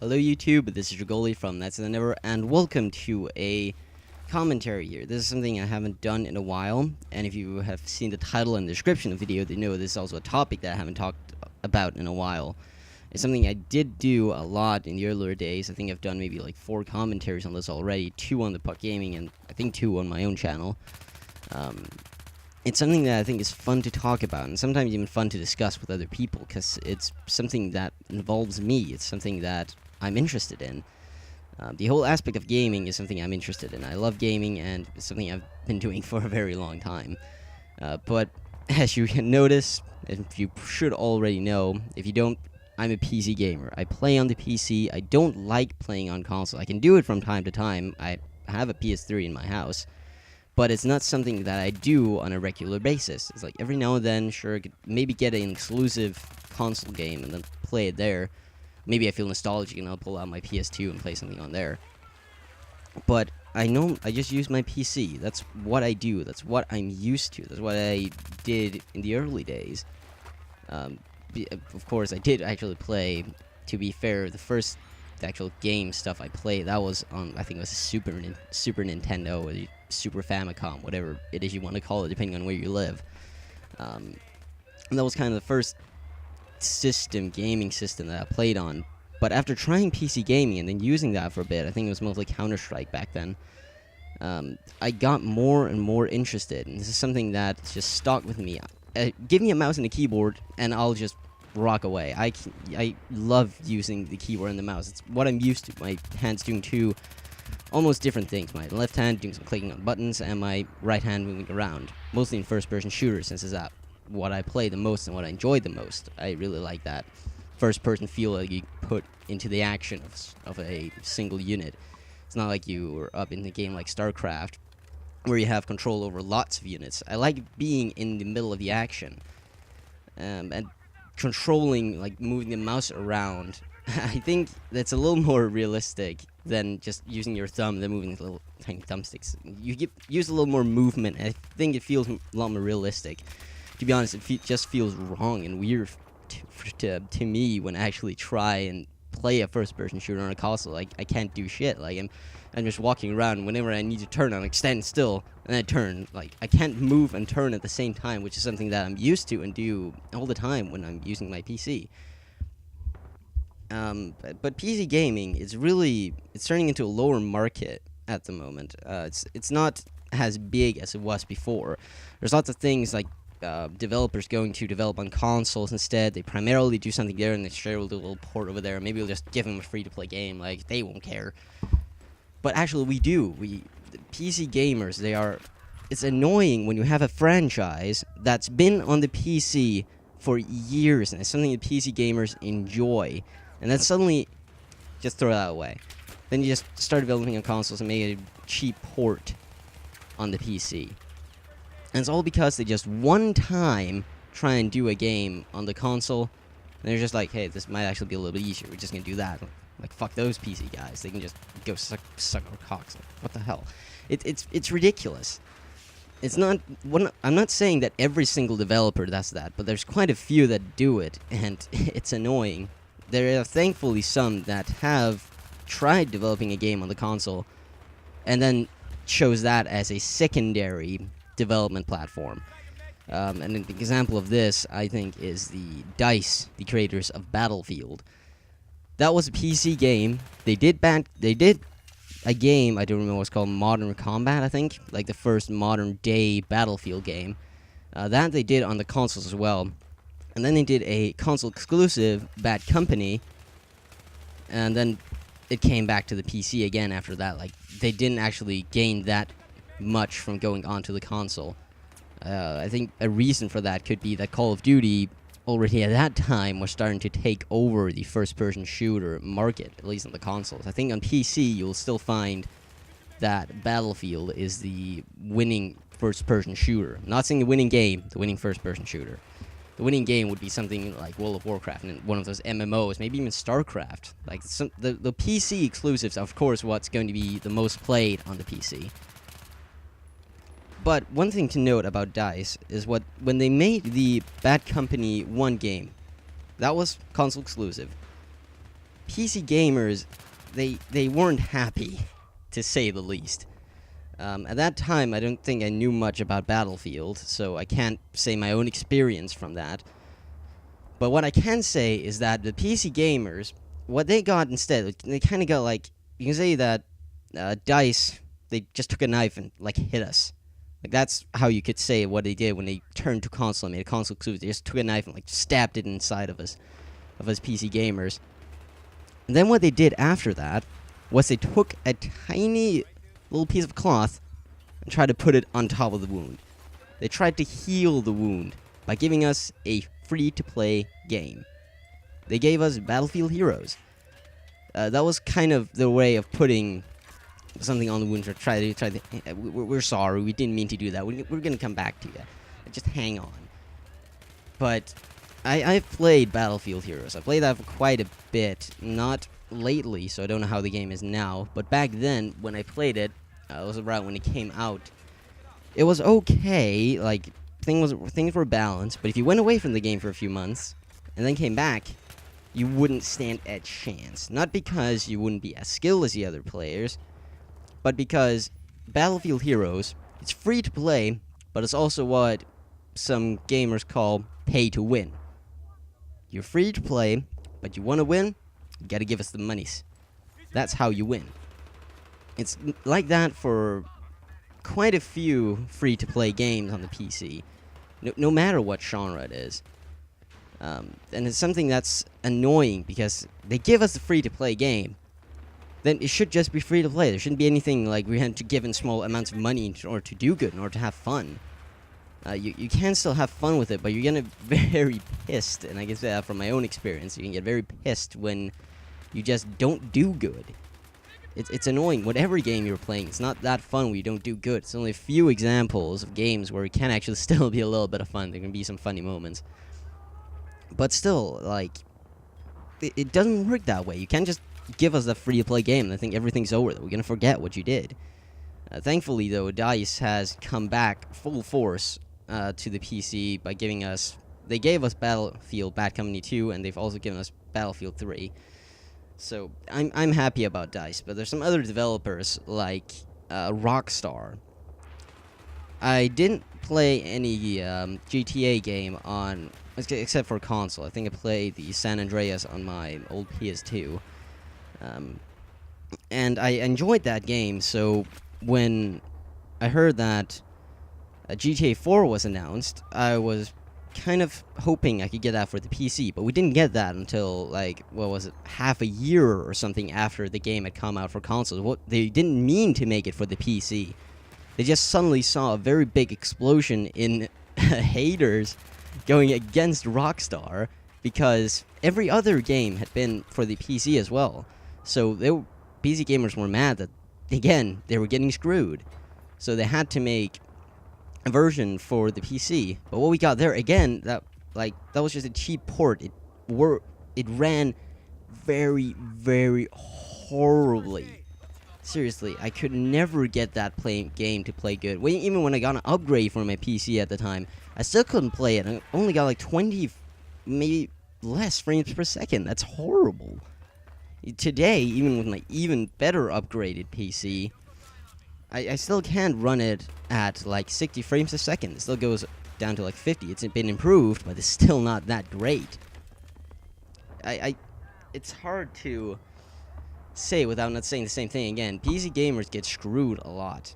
Hello YouTube, this is Drugoli from That's the Never, and welcome to a commentary here. This is something I haven't done in a while, and if you have seen the title and description of the video, then know this is also a topic that I haven't talked about in a while. It's something I did do a lot in the earlier days. I think I've done maybe like 4 commentaries on this already, 2 on the Puck Gaming, and I think 2 on my own channel. It's something that I think is fun to talk about, and sometimes even fun to discuss with other people, because it's something that involves me. It's something that I'm interested in. The whole aspect of gaming is something I'm interested in. I love gaming, and it's something I've been doing for a very long time. But as you can notice, if you should already know, if you don't, I'm a PC gamer. I play on the PC. I don't like playing on console. I can do it from time to time. I have a PS3 in my house, but it's not something that I do on a regular basis. It's like every now and then, sure, maybe get an exclusive console game and then play it there. Maybe I feel nostalgic and I'll pull out my PS2 and play something on there. But I know I just use my PC. That's what I do. That's what I'm used to. That's what I did in the early days. Of course, I did actually play, to be fair, the first actual game stuff I played, that was on, I think it was a Super Nintendo, or Super Famicom, whatever it is you want to call it, depending on where you live. And that was kind of the first gaming system that I played on. But after trying PC gaming and then using that for a bit, I think it was mostly Counter-Strike back then, I got more and more interested, and this is something that just stuck with me. Give me a mouse and a keyboard and I'll just rock away. I love using the keyboard and the mouse. It's what I'm used to. My hand's doing 2 almost different things. My left hand doing some clicking on buttons, and my right hand moving around, mostly in first-person shooters, since it's what I play the most and what I enjoy the most. I really like that first-person feel that you put into the action of a single unit. It's not like you were up in the game like StarCraft, where you have control over lots of units. I like being in the middle of the action, and controlling, like moving the mouse around. I think that's a little more realistic than just using your thumb and then moving the little tiny thumbsticks. You use a little more movement, and I think it feels a lot more realistic. To be honest, it just feels wrong and weird to me when I actually try and play a first-person shooter on a console. Like, I can't do shit. Like, I'm just walking around. Whenever I need to turn, I'm like stand still and I turn. Like, I can't move and turn at the same time, which is something that I'm used to and do all the time when I'm using my PC. But PC gaming is it's turning into a lower market at the moment. It's not as big as it was before. There's lots of things like developers going to develop on consoles instead. They primarily do something there and they share a little port over there. Maybe we'll just give them a free-to-play game. Like, they won't care. But actually, we do. The PC gamers, it's annoying when you have a franchise that's been on the PC for years, and it's something that PC gamers enjoy, and then suddenly just throw that away. Then you just start developing on consoles and make a cheap port on the PC. And it's all because they just one time try and do a game on the console, and they're just like, hey, this might actually be a little bit easier. We're just gonna do that. Like, fuck those PC guys. They can just go suck our cocks. Like, what the hell? It's ridiculous. It's not. I'm not saying that every single developer does that, but there's quite a few that do it, and it's annoying. There are thankfully some that have tried developing a game on the console, and then chose that as a secondary development platform. And an example of this, I think, is the DICE, the creators of Battlefield. That was a PC game. They did a game, I don't remember what it's called, Modern Combat, I think, like the first modern day Battlefield game. That they did on the consoles as well. And then they did a console exclusive, Bad Company, and then it came back to the PC again after that. Like, they didn't actually gain that much from going onto the console. I think a reason for that could be that Call of Duty already at that time was starting to take over the first-person shooter market, at least on the consoles. I think on PC you'll still find that Battlefield is the winning first-person shooter. I'm not saying the winning game, the winning first-person shooter. The winning game would be something like World of Warcraft and one of those MMOs, maybe even StarCraft. Like, the PC exclusives, of course, what's going to be the most played on the PC. But one thing to note about DICE is when they made the Bad Company 1 game, that was console exclusive. PC gamers, they weren't happy, to say the least. At that time, I don't think I knew much about Battlefield, so I can't say my own experience from that. But what I can say is that the PC gamers, what they got instead, they kind of got like, you can say that DICE, they just took a knife and like hit us. Like that's how you could say what they did when they turned to console and made a console exclusive. They just took a knife and like stabbed it inside of us PC gamers. And then what they did after that was they took a tiny little piece of cloth and tried to put it on top of the wound. They tried to heal the wound by giving us a free-to-play game. They gave us Battlefield Heroes. That was kind of the way of putting something on the wound. We're sorry, we didn't mean to do that. We're going to come back to you. Just hang on. But I've played Battlefield Heroes. I played that for quite a bit. Not lately, so I don't know how the game is now. But back then, when I played it, it was around when it came out. It was okay. Like things were balanced. But if you went away from the game for a few months and then came back, you wouldn't stand a chance. Not because you wouldn't be as skilled as the other players, but because Battlefield Heroes, it's free to play, but it's also what some gamers call pay to win. You're free to play, but you want to win, you gotta give us the monies. That's how you win. It's like that for quite a few free-to-play games on the PC, no matter what genre it is. And it's something that's annoying, because they give us the free-to-play game, then it should just be free-to-play. There shouldn't be anything like we had to give in small amounts of money in order to do good, in order to have fun. You can still have fun with it, but you're gonna be very pissed, and I can say that from my own experience. You can get very pissed when you just don't do good. It's annoying. Whatever game you're playing, it's not that fun when you don't do good. It's only a few examples of games where it can actually still be a little bit of fun. There can be some funny moments. But still, like, it doesn't work that way. You can't just give us a free-to-play game and I think everything's over. We're gonna forget what you did. Thankfully, though, DICE has come back full force to the PC by giving us... They gave us Battlefield Bad Company 2, and they've also given us Battlefield 3. So, I'm happy about DICE, but there's some other developers, like Rockstar. I didn't play any GTA game on... except for console. I think I played the San Andreas on my old PS2. And I enjoyed that game, so when I heard that GTA 4 was announced, I was kind of hoping I could get that for the PC, but we didn't get that until, like, what was it, half a year or something after the game had come out for consoles. What, they didn't mean to make it for the PC. They just suddenly saw a very big explosion in haters going against Rockstar, because every other game had been for the PC as well. So PC gamers were mad that, again, they were getting screwed. So they had to make a version for the PC. But what we got there, again, that was just a cheap port. It ran very, very horribly. Seriously, I could never get that game to play good. Even when I got an upgrade for my PC at the time, I still couldn't play it. I only got like 20, maybe less frames per second. That's horrible. Today, even with my even better upgraded PC, I still can't run it at like 60 frames a second. It still goes down to like 50. It's been improved, but it's still not that great. It's hard to say without not saying the same thing again. PC gamers get screwed a lot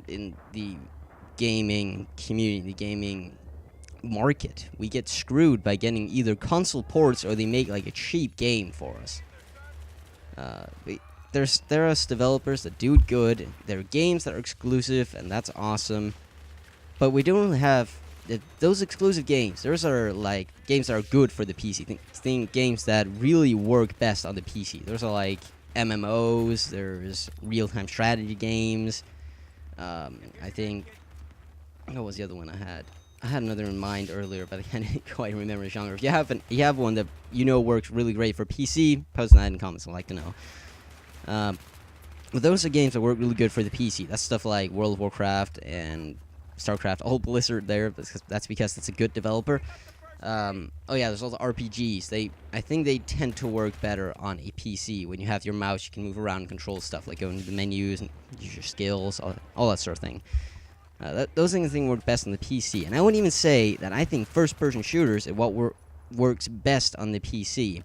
in the gaming community, the gaming market. We get screwed by getting either console ports or they make like a cheap game for us. There are developers that do good. There are games that are exclusive, and that's awesome. But we don't have those exclusive games. Those are like games that are good for the PC. Think games that really work best on the PC. Those are like MMOs. There's real-time strategy games. I think, what was the other one I had? I had another in mind earlier, but I can't quite remember the genre. If you have one that you know works really great for PC, post that in the comments. I'd like to know. But those are games that work really good for the PC. That's stuff like World of Warcraft and StarCraft. All Blizzard there. That's because it's a good developer. Oh yeah, there's all the RPGs. I think they tend to work better on a PC. When you have your mouse, you can move around and control stuff, like go into the menus and use your skills, all that sort of thing. Those things I think work best on the PC. And I wouldn't even say that I think first-person shooters are what works best on the PC.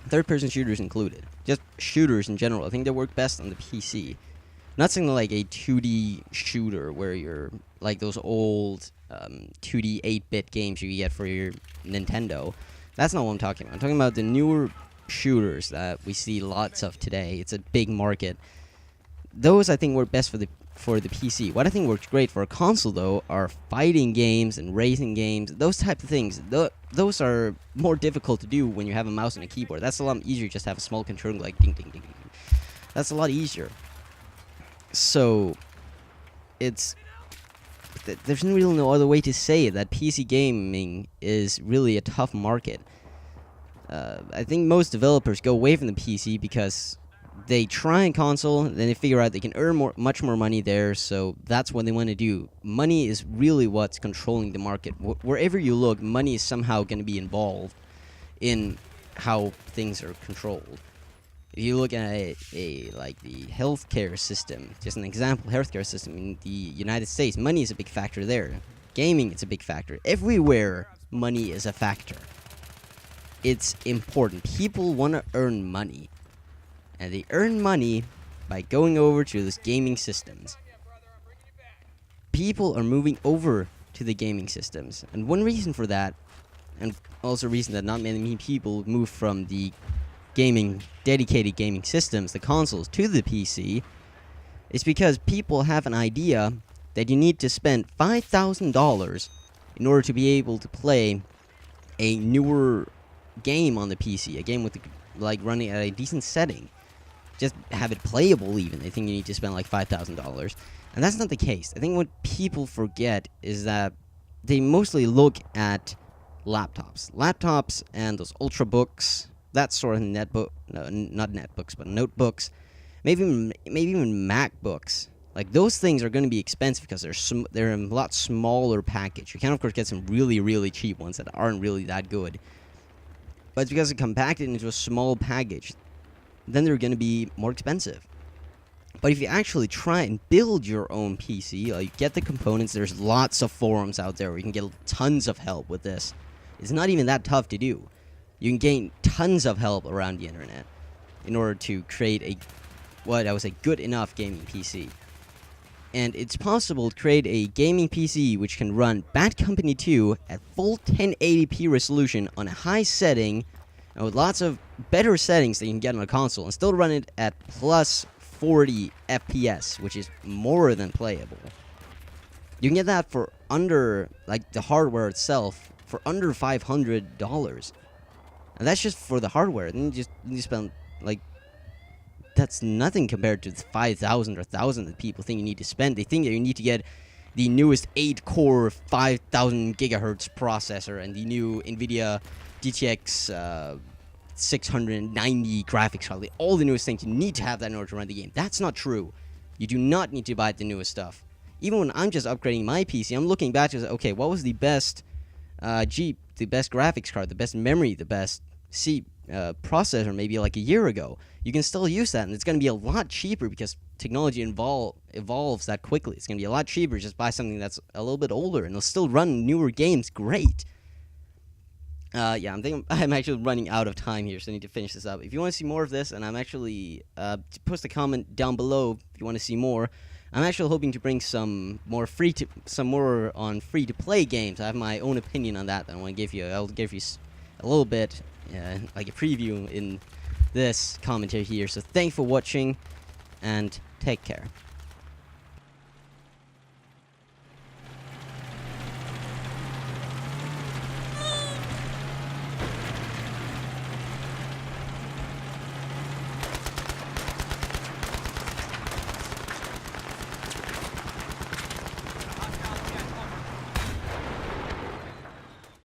Third-person shooters included. Just shooters in general. I think they work best on the PC. Not something like a 2D shooter where you're like those old 2D 8-bit games you get for your Nintendo. That's not what I'm talking about. I'm talking about the newer shooters that we see lots of today. It's a big market. Those I think work best for the PC. What I think works great for a console though are fighting games and racing games. Those type of things. Those are more difficult to do when you have a mouse and a keyboard. That's a lot easier just to have a small controller like ding ding ding ding. That's a lot easier. So, there's really no other way to say it, that PC gaming is really a tough market. I think most developers go away from the PC because they try in console, then they figure out they can earn much more money there, so that's what they want to do. Money is really what's controlling the market. Wherever you look, money is somehow going to be involved in how things are controlled. If you look at like the healthcare system, just an example, healthcare system in the United States, money is a big factor there. Gaming is a big factor. Everywhere, money is a factor. It's important. People want to earn money. And they earn money by going over to those gaming systems. People are moving over to the gaming systems. And one reason for that, and also a reason that not many people move from the dedicated gaming systems, the consoles, to the PC, is because people have an idea that you need to spend $5,000 in order to be able to play a newer game on the PC, a game with like running at a decent setting, just have it playable even. They think you need to spend like $5,000, and that's not the case. I think what people forget is that they mostly look at laptops and those ultrabooks, that sort of not netbooks, but notebooks, maybe even MacBooks. Like, those things are going to be expensive because they're a lot smaller package. You can, of course, get some really, really cheap ones that aren't really that good. But it's because it's compacted into a small package. Then they're going to be more expensive. But if you actually try and build your own PC, like, get the components, there's lots of forums out there where you can get tons of help with this. It's not even that tough to do. You can gain tons of help around the internet in order to create a good enough gaming PC. And it's possible to create a gaming PC which can run Bad Company 2 at full 1080p resolution on a high setting, and with lots of better settings that you can get on a console, and still run it at plus 40 FPS, which is more than playable. You can get that for under, like, the hardware itself, for under $500. And that's just for the hardware. Then you spend, like, that's nothing compared to the 5,000 or 1,000 that people think you need to spend. They think that you need to get the newest 8-core 5,000 gigahertz processor and the new NVIDIA GTX 690 graphics card. All the newest things. You need to have that in order to run the game. That's not true. You do not need to buy the newest stuff. Even when I'm just upgrading my PC, I'm looking back to say, okay, what was the best the best graphics card, the best memory, the best processor maybe like a year ago. You can still use that, and it's going to be a lot cheaper because technology evolves that quickly. It's going to be a lot cheaper just buy something that's a little bit older, and it'll still run newer games great. I'm actually running out of time here, so I need to finish this up. If you want to see more of this, and I'm actually post a comment down below if you want to see more. I'm actually hoping to bring some more on free-to-play games. I have my own opinion on that I want to give you. I'll give you a little bit, like a preview in this commentary here. So thanks for watching, and take care.